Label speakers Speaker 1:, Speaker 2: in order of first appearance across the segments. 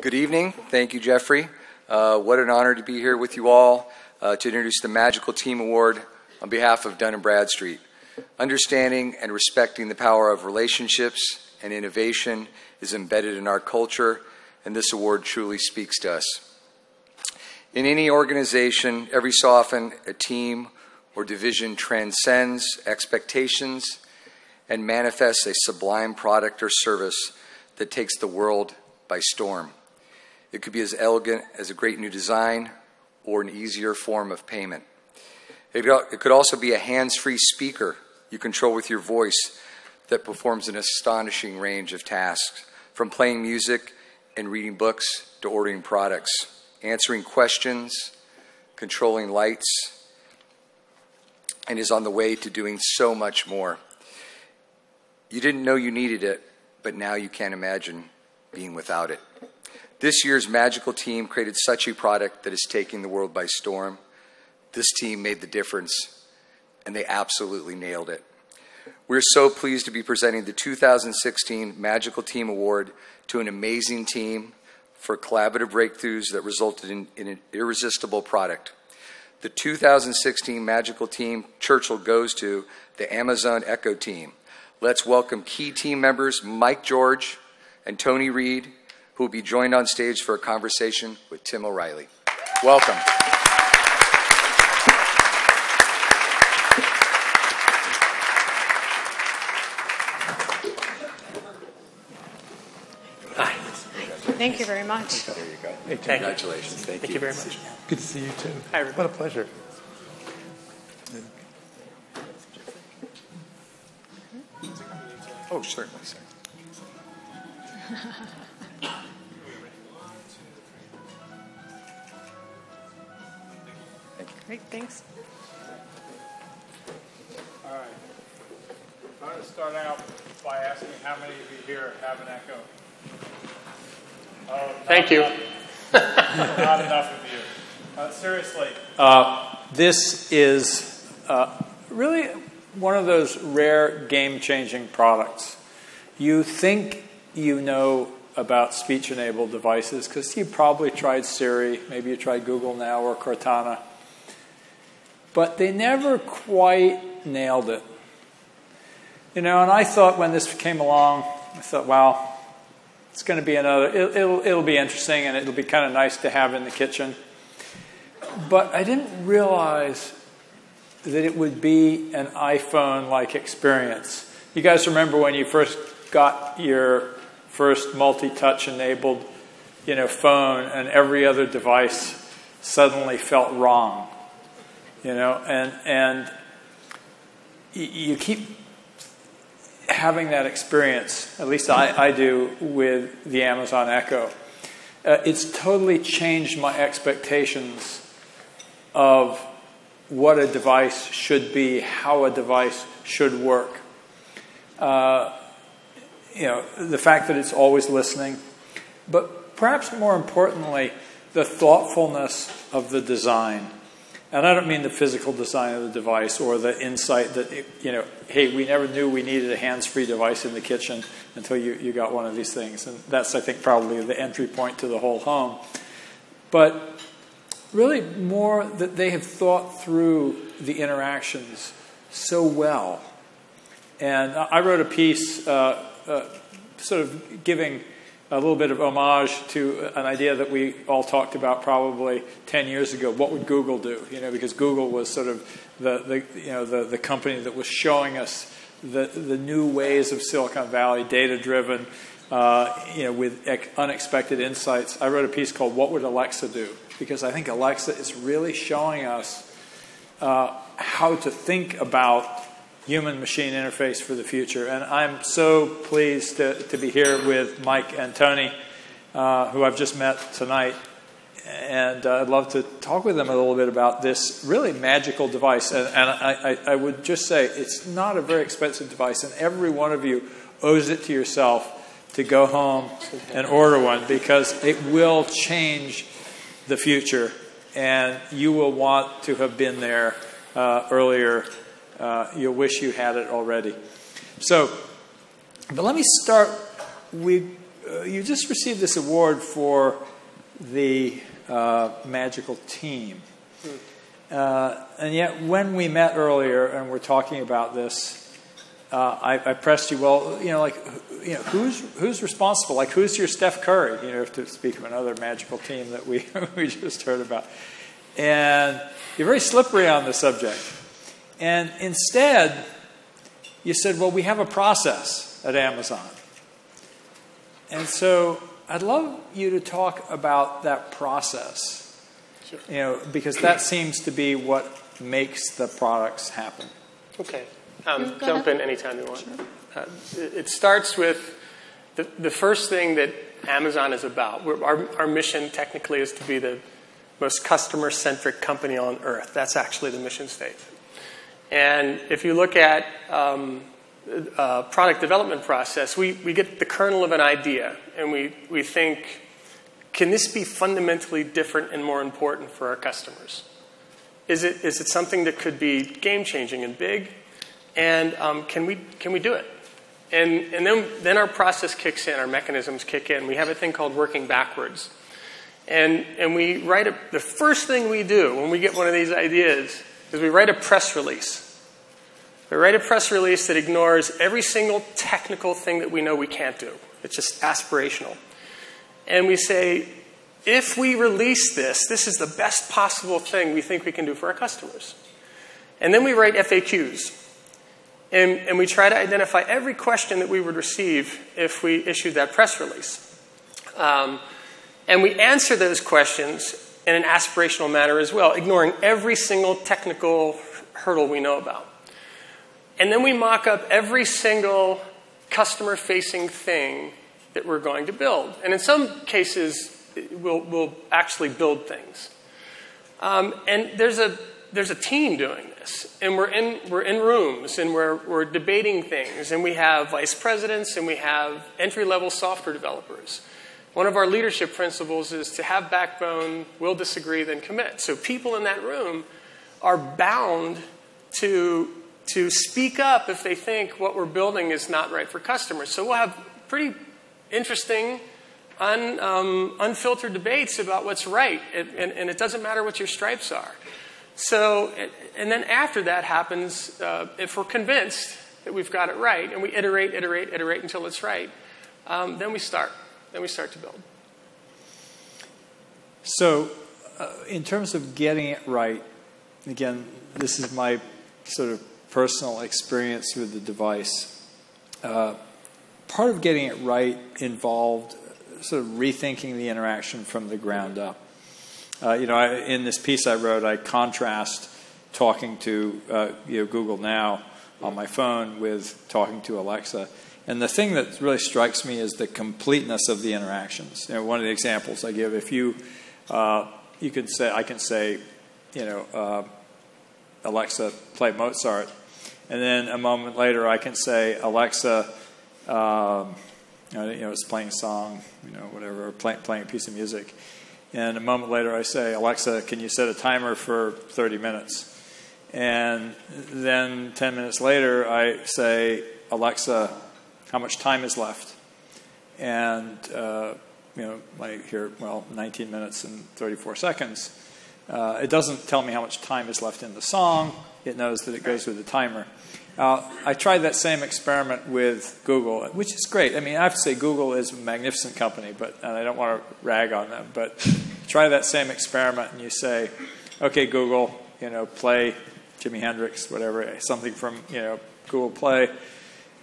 Speaker 1: Good evening. Thank you, Geoffrey. What an honor to be here with you all to introduce the Magical Team Award on behalf of Dun & Bradstreet. Understanding and respecting the power of relationships and innovation is embedded in our culture, and this award truly speaks to us. In any organization, every so often, a team or division transcends expectations and manifests a sublime product or service that takes the world by storm. It could be as elegant as a great new design or an easier form of payment. It could also be a hands-free speaker you control with your voice that performs an astonishing range of tasks, from playing music and reading books to ordering products, answering questions, controlling lights, and is on the way to doing so much more. You didn't know you needed it, but now you can't imagine being without it. This year's Magical Team created such a product that is taking the world by storm. This team made the difference, and they absolutely nailed it. We're so pleased to be presenting the 2016 Magical Team Award to an amazing team for collaborative breakthroughs that resulted in an irresistible product. The 2016 Magical Team Churchill goes to the Amazon Echo team. Let's welcome key team members Mike George and Tony Reed, who will be joined on stage for a conversation with Tim O'Reilly. Welcome.
Speaker 2: Hi.
Speaker 3: Thank you very much.
Speaker 1: There you go.
Speaker 2: Hey,
Speaker 1: congratulations.
Speaker 2: Thank you very much.
Speaker 4: Good to see you too.
Speaker 2: Hi, everybody.
Speaker 4: What a pleasure.
Speaker 1: Oh, certainly, sir.
Speaker 3: Great, thanks.
Speaker 5: All right. I'm going to start out by asking how many of you here have an echo? Oh,
Speaker 2: Thank you.
Speaker 5: Not enough of you. Seriously. This is really one of those rare game-changing products. You think you know about speech-enabled devices because you probably tried Siri, maybe you tried Google Now or Cortana, but they never quite nailed it. You know, and I thought when this came along, I thought, wow, it's going to be another, it'll be interesting and it'll be kind of nice to have in the kitchen. But I didn't realize that it would be an iPhone-like experience. You guys remember when you first got your first multi-touch enabled, phone, and every other device suddenly felt wrong, and you keep having that experience. At least I do with the Amazon Echo. It's totally changed my expectations of what a device should be, how a device should work. The fact that it's always listening, but perhaps more importantly, the thoughtfulness of the design. And I don't mean the physical design of the device or the insight that, hey, we never knew we needed a hands-free device in the kitchen until you got one of these things. And that's, I think, probably the entry point to the whole home. But really more that they have thought through the interactions so well. And I wrote a piece sort of giving a little bit of homage to an idea that we all talked about probably 10 years ago. What would Google do? Because Google was sort of the company that was showing us the new ways of Silicon Valley, data-driven, with unexpected insights. I wrote a piece called "What Would Alexa Do?" Because I think Alexa is really showing us how to think about human-machine interface for the future. And I'm so pleased to be here with Mike and Tony, who I've just met tonight. And I'd love to talk with them a little bit about this really magical device. And I would just say it's not a very expensive device, and every one of you owes it to yourself to go home and order one, because it will change the future, and you will want to have been there earlier. You'll wish you had it already. So, but let me start. We you just received this award for the magical team. And yet, when we met earlier and we're talking about this, I pressed you. Well, who's responsible? Like, who's your Steph Curry? To speak of another magical team that we just heard about. And you're very slippery on the subject. And instead, you said, well, we have a process at Amazon. And so I'd love you to talk about that process. Sure. Because that seems to be what makes the products happen.
Speaker 2: Okay. Jump in anytime you want. Sure. It starts with the first thing that Amazon is about. Our mission technically is to be the most customer-centric company on earth. That's actually the mission statement. And if you look at product development process, we get the kernel of an idea, and we think, can this be fundamentally different and more important for our customers? Is it something that could be game-changing and big? And can we do it? And then our process kicks in, our mechanisms kick in. We have a thing called working backwards. And we write the first thing we do when we get one of these ideas is we write a press release. We write a press release that ignores every single technical thing that we know we can't do. It's just aspirational. And we say, if we release this is the best possible thing we think we can do for our customers. And then we write FAQs. And we try to identify every question that we would receive if we issued that press release. And we answer those questions in an aspirational manner as well, ignoring every single technical hurdle we know about. And then we mock up every single customer-facing thing that we're going to build. And in some cases, we'll actually build things. And there's a team doing this, and we're in rooms, and we're debating things, and we have vice presidents, and we have entry-level software developers. One of our leadership principles is to have backbone, will disagree, then commit. So people in that room are bound to speak up if they think what we're building is not right for customers. So we'll have pretty interesting, unfiltered debates about what's right, and it doesn't matter what your stripes are. So, and then after that happens, if we're convinced that we've got it right, and we iterate until it's right, then we start. Then we start to build.
Speaker 5: So, in terms of getting it right, again, this is my sort of personal experience with the device. Part of getting it right involved sort of rethinking the interaction from the ground up. In this piece I wrote, I contrast talking to Google Now on my phone with talking to Alexa. And the thing that really strikes me is the completeness of the interactions. One of the examples I give, if I can say, Alexa, play Mozart, and then a moment later I can say, Alexa, it's playing a song, whatever, playing a piece of music. And a moment later I say, Alexa, can you set a timer for 30 minutes? And then 10 minutes later I say, Alexa, how much time is left? And, I hear, 19 minutes and 34 seconds. It doesn't tell me how much time is left in the song. It knows that it goes with the timer. I tried that same experiment with Google, which is great. I mean, I have to say Google is a magnificent company, and I don't want to rag on them, but try that same experiment and you say, okay, Google, play Jimi Hendrix, whatever, something from, Google Play,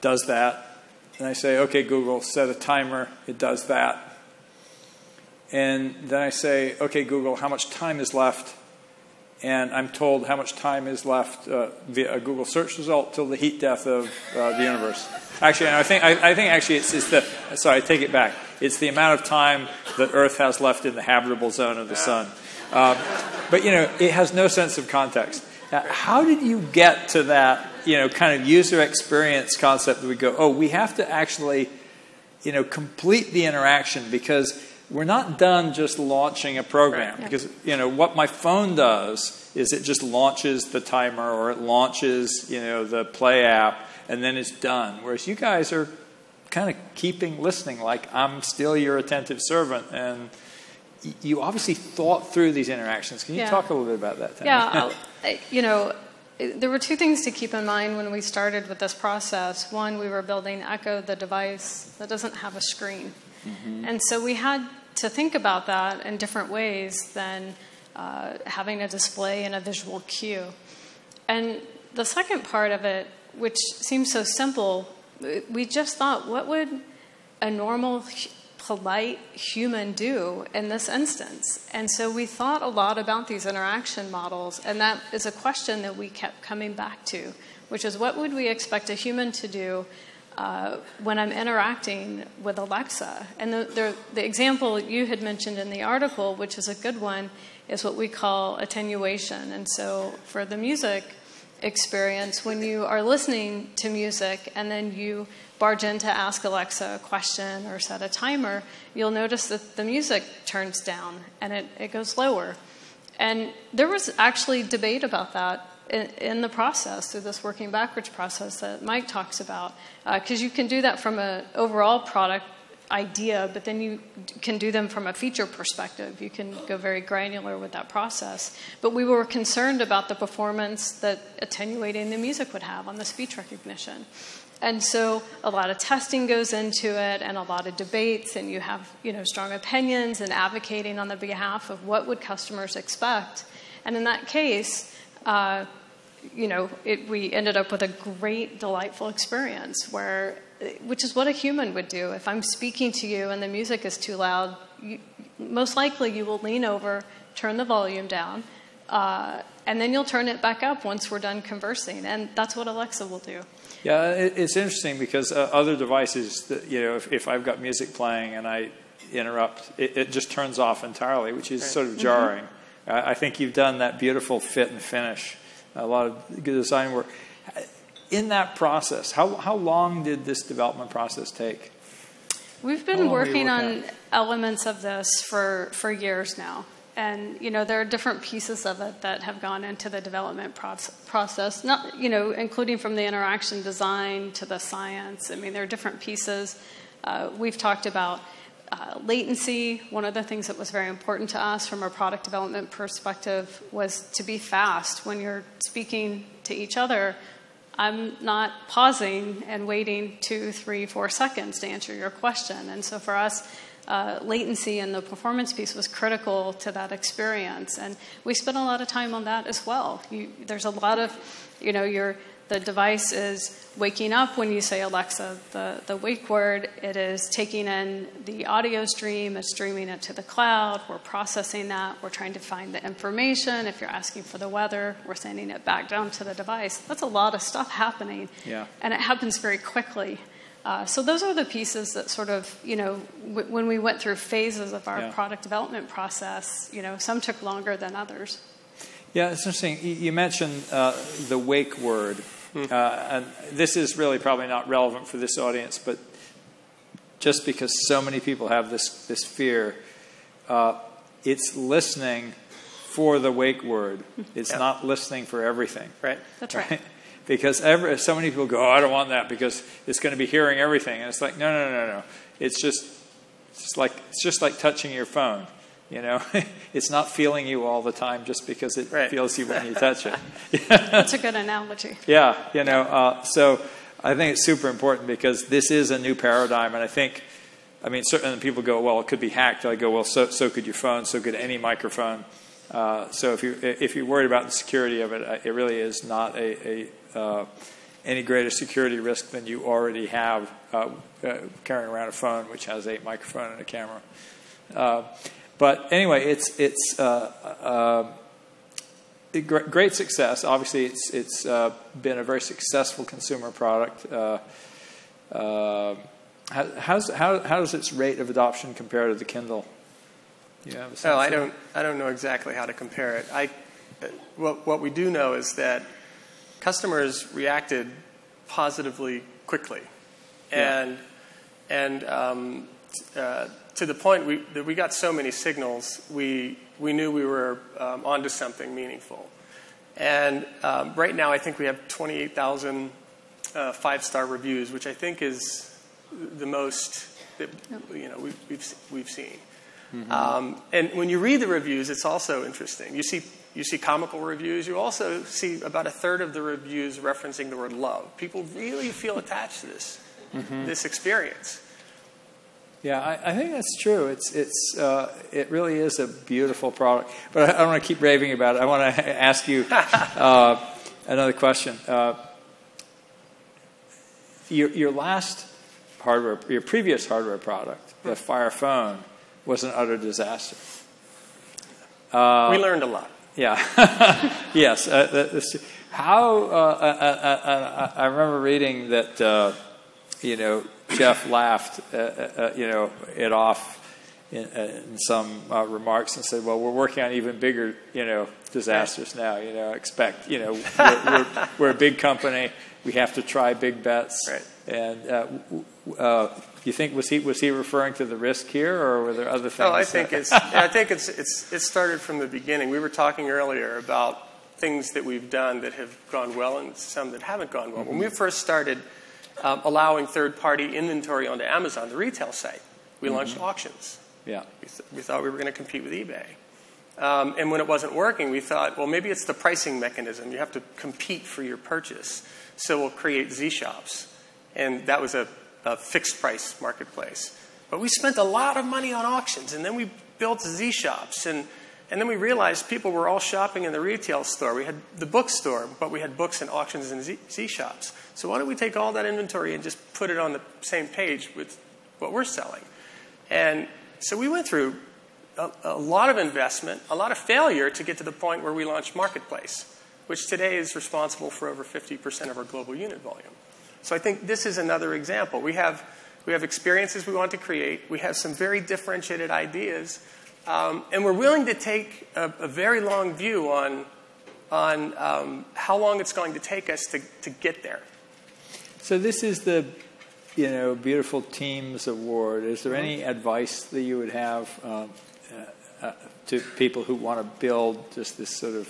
Speaker 5: does that. And I say, okay, Google, set a timer. It does that. And then I say, okay, Google, how much time is left? And I'm told how much time is left via a Google search result till the heat death of the universe. Actually, I think actually it's the. Sorry, I take it back. It's the amount of time that Earth has left in the habitable zone of the sun. But it has no sense of context. Now, how did you get to that? Kind of user experience concept that we go, oh, we have to actually, complete the interaction because we're not done just launching a program. Right. Because, what my phone does is it just launches the timer or it launches, the Play app and then it's done. Whereas you guys are kind of keeping listening, like I'm still your attentive servant. And you obviously thought through these interactions. Can you talk a little bit about that, Tammy?
Speaker 3: Yeah, there were two things to keep in mind when we started with this process. One, we were building Echo, the device that doesn't have a screen. Mm-hmm. And so we had to think about that in different ways than having a display and a visual cue. And the second part of it, which seems so simple, we just thought, what would a normal, polite human do in this instance? And so we thought a lot about these interaction models, and that is a question that we kept coming back to, which is what would we expect a human to do when I'm interacting with Alexa? And the example you had mentioned in the article, which is a good one, is what we call attenuation. And so for the music experience, when you are listening to music and then you barge in to ask Alexa a question or set a timer, you'll notice that the music turns down and it goes lower. And there was actually debate about that in the process, through this working backwards process that Mike talks about, because you can do that from an overall product idea, but then you can do them from a feature perspective. You can go very granular with that process. But we were concerned about the performance that attenuating the music would have on the speech recognition. And so a lot of testing goes into it, and a lot of debates, and you have strong opinions and advocating on the behalf of what would customers expect. And in that case, we ended up with a great, delightful experience which is what a human would do. If I'm speaking to you and the music is too loud, most likely you will lean over, turn the volume down, and then you'll turn it back up once we're done conversing. And that's what Alexa will do.
Speaker 5: Yeah, it's interesting because other devices, if I've got music playing and I interrupt, it just turns off entirely, which is sort of jarring. Mm-hmm. I think you've done that beautiful fit and finish. A lot of good design work. In that process, how long did this development process take?
Speaker 3: We've been working on elements of this for years now. And, there are different pieces of it that have gone into the development process, not, including from the interaction design to the science. I mean, there are different pieces. We've talked about latency. One of the things that was very important to us from a product development perspective was to be fast. When you're speaking to each other, I'm not pausing and waiting 2, 3, 4 seconds to answer your question. And so for us, latency and the performance piece was critical to that experience. And we spent a lot of time on that as well. There's a lot of, the device is waking up when you say Alexa, the wake word. It is taking in the audio stream, it's streaming it to the cloud. We're processing that. We're trying to find the information. If you're asking for the weather, we're sending it back down to the device. That's a lot of stuff happening. Yeah. And it happens very quickly. So those are the pieces that sort of, when we went through phases of our product development process, some took longer than others.
Speaker 5: Yeah, it's interesting. You mentioned the wake word. And this is really probably not relevant for this audience, but just because so many people have this fear, it's listening for the wake word. It's not listening for everything.
Speaker 2: Right.
Speaker 3: That's right.
Speaker 5: Because so many people go, I don't want that because it's going to be hearing everything. And it's like, no. It's just like touching your phone. It's not feeling you all the time just because it feels you when you touch it.
Speaker 3: That's a good analogy.
Speaker 5: Yeah, so I think it's super important because this is a new paradigm. And I mean, certainly people go, well, it could be hacked. I go, well, so could your phone, so could any microphone. So if you're worried about the security of it, it really is not any greater security risk than you already have carrying around a phone which has a microphone and a camera. But anyway, it's great success. Obviously, it's been a very successful consumer product. How does its rate of adoption compare to the Kindle?
Speaker 2: I don't know exactly how to compare it. What we do know is that customers reacted positively quickly, and to the point that we got so many signals, we knew we were onto something meaningful. And right now, I think we have 28,000 5-star reviews, which I think is the most that we've seen. And when you read the reviews, it's also interesting. You see comical reviews. You also see about a third of the reviews referencing the word love. People really feel attached to this experience.
Speaker 5: Yeah, I think that's true. It really is a beautiful product. But I don't want to keep raving about it. I want to ask you another question. Your last hardware, your previous hardware product, the Fire Phone, was an utter disaster.
Speaker 2: We learned a lot.
Speaker 5: Yeah. Yes. How? I remember reading that. Jeff laughed, it off in some remarks and said, "Well, we're working on even bigger, disasters now. Expect, we're a big company. We have to try big bets."
Speaker 2: Right.
Speaker 5: And you think was he referring to the risk here, or were there other things?
Speaker 2: Oh, I think it started from the beginning. We were talking earlier about things that we've done that have gone well and some that haven't gone well. When we first started allowing third-party inventory onto Amazon, the retail site, we launched auctions.
Speaker 5: Yeah.
Speaker 2: We thought we were going to compete with eBay. And when it wasn't working, we thought, well, maybe it's the pricing mechanism. You have to compete for your purchase. So we'll create Z-shops. And that was a fixed-price marketplace. But we spent a lot of money on auctions, and then we built Z-shops. And then we realized people were all shopping in the retail store. We had the bookstore, but we had books and auctions and Z-shops. So why don't we take all that inventory and just put it on the same page with what we're selling? And so we went through a lot of investment, a lot of failure to get to the point where we launched Marketplace, which today is responsible for over 50% of our global unit volume. So I think this is another example. We have experiences we want to create. We have some very differentiated ideas. And we're willing to take a very long view on how long it's going to take us to get there.
Speaker 5: So this is the Beautiful Teams Award. Is there any advice that you would have to people who want to build just this sort of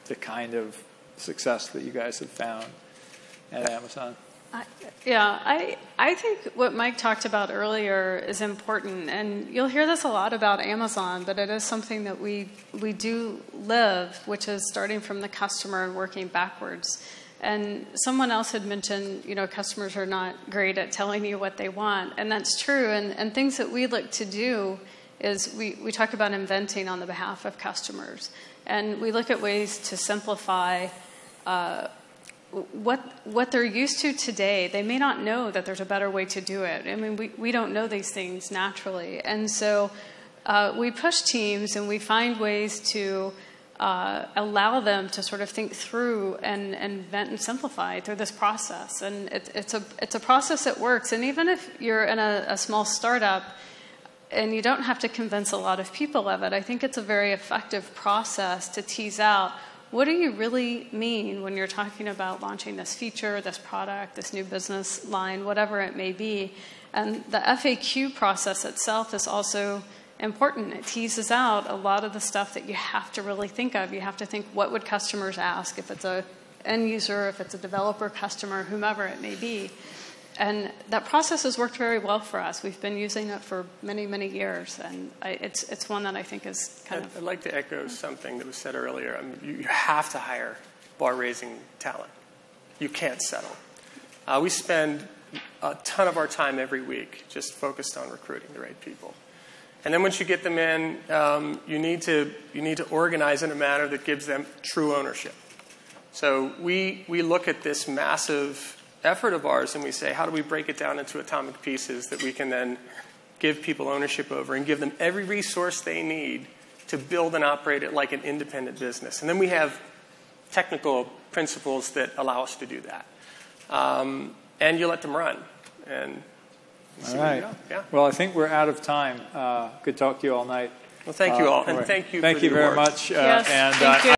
Speaker 5: the kind of success that you guys have found at Amazon?
Speaker 3: I think what Mike talked about earlier is important, and you'll hear this a lot about Amazon, but it is something that we do live, which is starting from the customer and working backwards. And someone else had mentioned, customers are not great at telling you what they want, and that's true. And things that we look to do is we talk about inventing on the behalf of customers, and we look at ways to simplify what they're used to today. They may not know that there's a better way to do it. I mean, we don't know these things naturally. And so we push teams and we find ways to allow them to sort of think through and invent and simplify through this process. And it's a process that works. And even if you're in a small startup and you don't have to convince a lot of people of it, I think it's a very effective process to tease out, what do you really mean when you're talking about launching this feature, this product, this new business line, whatever it may be? And the FAQ process itself is also important. It teases out a lot of the stuff that you have to really think of. You have to think, what would customers ask if it's an end user, if it's a developer, customer, whomever it may be. And that process has worked very well for us. We've been using it for many, many years, and it's one that I think is kind of...
Speaker 2: I'd like to echo something that was said earlier. I mean, you have to hire bar-raising talent. You can't settle. We spend a ton of our time every week just focused on recruiting the right people. And then once you get them in, you need to organize in a manner that gives them true ownership. So we look at this massive effort of ours and we say, how do we break it down into atomic pieces that we can then give people ownership over and give them every resource they need to build and operate it like an independent business. And then we have technical principles that allow us to do that. And you let them run. And
Speaker 5: all right.
Speaker 2: Yeah.
Speaker 5: Well, I think we're out of time. Good talk to you all night.
Speaker 2: Well, thank you all. And thank you for the
Speaker 5: very
Speaker 2: award.
Speaker 5: much.
Speaker 3: Yes, thank you.